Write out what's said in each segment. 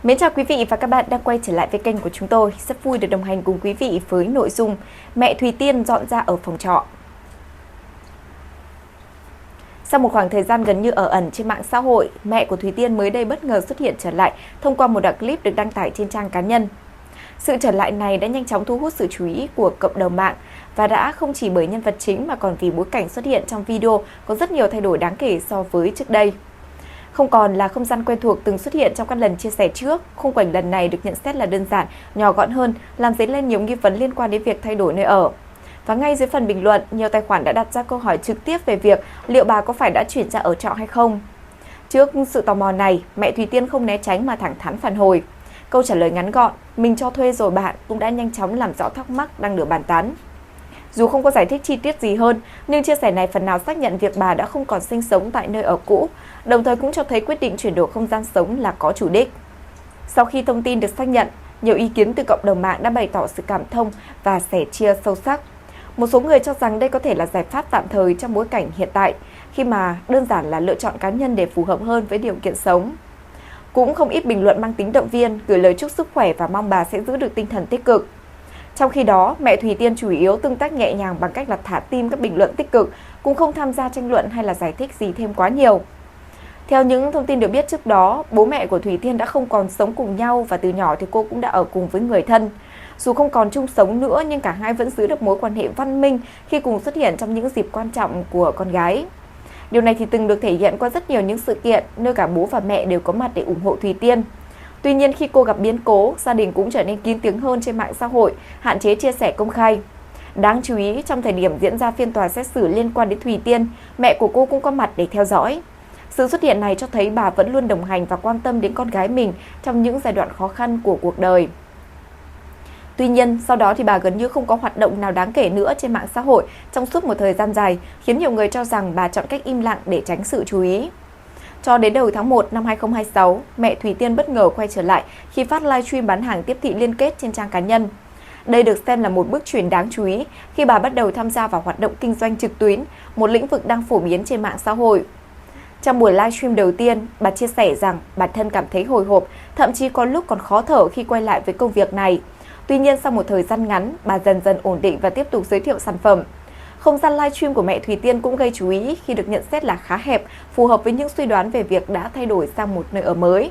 Mến chào quý vị và các bạn đang quay trở lại với kênh của chúng tôi. Rất vui được đồng hành cùng quý vị với nội dung mẹ Thùy Tiên dọn ra ở phòng trọ. Sau một khoảng thời gian gần như ở ẩn trên mạng xã hội, mẹ của Thùy Tiên mới đây bất ngờ xuất hiện trở lại thông qua một đoạn clip được đăng tải trên trang cá nhân. Sự trở lại này đã nhanh chóng thu hút sự chú ý của cộng đồng mạng và đã không chỉ bởi nhân vật chính mà còn vì bối cảnh xuất hiện trong video có rất nhiều thay đổi đáng kể so với trước đây. Không còn là không gian quen thuộc từng xuất hiện trong các lần chia sẻ trước, khung cảnh lần này được nhận xét là đơn giản, nhỏ gọn hơn, làm dấy lên nhiều nghi vấn liên quan đến việc thay đổi nơi ở. Và ngay dưới phần bình luận, nhiều tài khoản đã đặt ra câu hỏi trực tiếp về việc liệu bà có phải đã chuyển ra ở trọ hay không. Trước sự tò mò này, mẹ Thùy Tiên không né tránh mà thẳng thắn phản hồi. Câu trả lời ngắn gọn, mình cho thuê rồi bạn, cũng đã nhanh chóng làm rõ thắc mắc đang được bàn tán. Dù không có giải thích chi tiết gì hơn, nhưng chia sẻ này phần nào xác nhận việc bà đã không còn sinh sống tại nơi ở cũ, đồng thời cũng cho thấy quyết định chuyển đổi không gian sống là có chủ đích. Sau khi thông tin được xác nhận, nhiều ý kiến từ cộng đồng mạng đã bày tỏ sự cảm thông và sẻ chia sâu sắc. Một số người cho rằng đây có thể là giải pháp tạm thời trong bối cảnh hiện tại, khi mà đơn giản là lựa chọn cá nhân để phù hợp hơn với điều kiện sống. Cũng không ít bình luận mang tính động viên, gửi lời chúc sức khỏe và mong bà sẽ giữ được tinh thần tích cực. Trong khi đó, mẹ Thùy Tiên chủ yếu tương tác nhẹ nhàng bằng cách là thả tim các bình luận tích cực, cũng không tham gia tranh luận hay là giải thích gì thêm quá nhiều. Theo những thông tin được biết trước đó, bố mẹ của Thùy Tiên đã không còn sống cùng nhau và từ nhỏ thì cô cũng đã ở cùng với người thân. Dù không còn chung sống nữa nhưng cả hai vẫn giữ được mối quan hệ văn minh khi cùng xuất hiện trong những dịp quan trọng của con gái. Điều này thì từng được thể hiện qua rất nhiều những sự kiện nơi cả bố và mẹ đều có mặt để ủng hộ Thùy Tiên. Tuy nhiên khi cô gặp biến cố, gia đình cũng trở nên kín tiếng hơn trên mạng xã hội, hạn chế chia sẻ công khai. Đáng chú ý, trong thời điểm diễn ra phiên tòa xét xử liên quan đến Thùy Tiên, mẹ của cô cũng có mặt để theo dõi. Sự xuất hiện này cho thấy bà vẫn luôn đồng hành và quan tâm đến con gái mình trong những giai đoạn khó khăn của cuộc đời. Tuy nhiên, sau đó thì bà gần như không có hoạt động nào đáng kể nữa trên mạng xã hội trong suốt một thời gian dài, khiến nhiều người cho rằng bà chọn cách im lặng để tránh sự chú ý. Cho đến đầu tháng 1 năm 2026, mẹ Thùy Tiên bất ngờ quay trở lại khi phát livestream bán hàng tiếp thị liên kết trên trang cá nhân. Đây được xem là một bước chuyển đáng chú ý khi bà bắt đầu tham gia vào hoạt động kinh doanh trực tuyến, một lĩnh vực đang phổ biến trên mạng xã hội. Trong buổi livestream đầu tiên, bà chia sẻ rằng bản thân cảm thấy hồi hộp, thậm chí có lúc còn khó thở khi quay lại với công việc này. Tuy nhiên, sau một thời gian ngắn, bà dần dần ổn định và tiếp tục giới thiệu sản phẩm. Không gian livestream của mẹ Thùy Tiên cũng gây chú ý khi được nhận xét là khá hẹp, phù hợp với những suy đoán về việc đã thay đổi sang một nơi ở mới.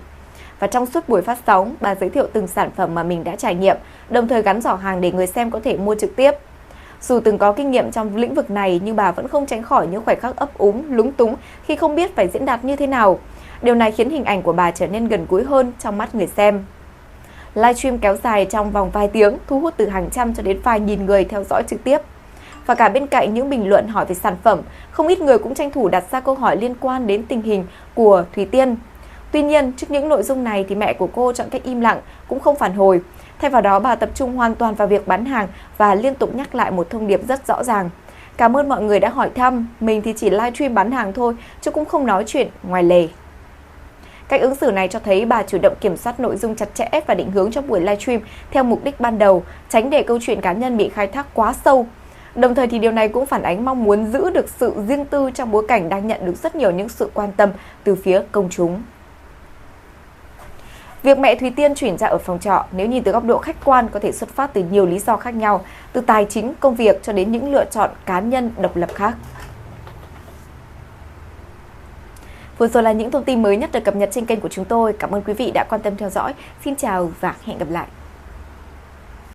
Và trong suốt buổi phát sóng, bà giới thiệu từng sản phẩm mà mình đã trải nghiệm, đồng thời gắn giỏ hàng để người xem có thể mua trực tiếp. Dù từng có kinh nghiệm trong lĩnh vực này nhưng bà vẫn không tránh khỏi những khoảnh khắc ấp úng, lúng túng khi không biết phải diễn đạt như thế nào. Điều này khiến hình ảnh của bà trở nên gần gũi hơn trong mắt người xem. Livestream kéo dài trong vòng vài tiếng, thu hút từ hàng trăm cho đến vài nghìn người theo dõi trực tiếp. Và cả bên cạnh những bình luận hỏi về sản phẩm, không ít người cũng tranh thủ đặt ra câu hỏi liên quan đến tình hình của Thùy Tiên. Tuy nhiên, trước những nội dung này thì mẹ của cô chọn cách im lặng, cũng không phản hồi. Thay vào đó, bà tập trung hoàn toàn vào việc bán hàng và liên tục nhắc lại một thông điệp rất rõ ràng. Cảm ơn mọi người đã hỏi thăm, mình thì chỉ livestream bán hàng thôi, chứ cũng không nói chuyện ngoài lề. Cách ứng xử này cho thấy bà chủ động kiểm soát nội dung chặt chẽ và định hướng cho buổi livestream theo mục đích ban đầu, tránh để câu chuyện cá nhân bị khai thác quá sâu. Đồng thời thì điều này cũng phản ánh mong muốn giữ được sự riêng tư trong bối cảnh đang nhận được rất nhiều những sự quan tâm từ phía công chúng. Việc mẹ Thùy Tiên chuyển ra ở phòng trọ nếu nhìn từ góc độ khách quan có thể xuất phát từ nhiều lý do khác nhau, từ tài chính, công việc cho đến những lựa chọn cá nhân độc lập khác. Vừa rồi là những thông tin mới nhất được cập nhật trên kênh của chúng tôi. Cảm ơn quý vị đã quan tâm theo dõi. Xin chào và hẹn gặp lại.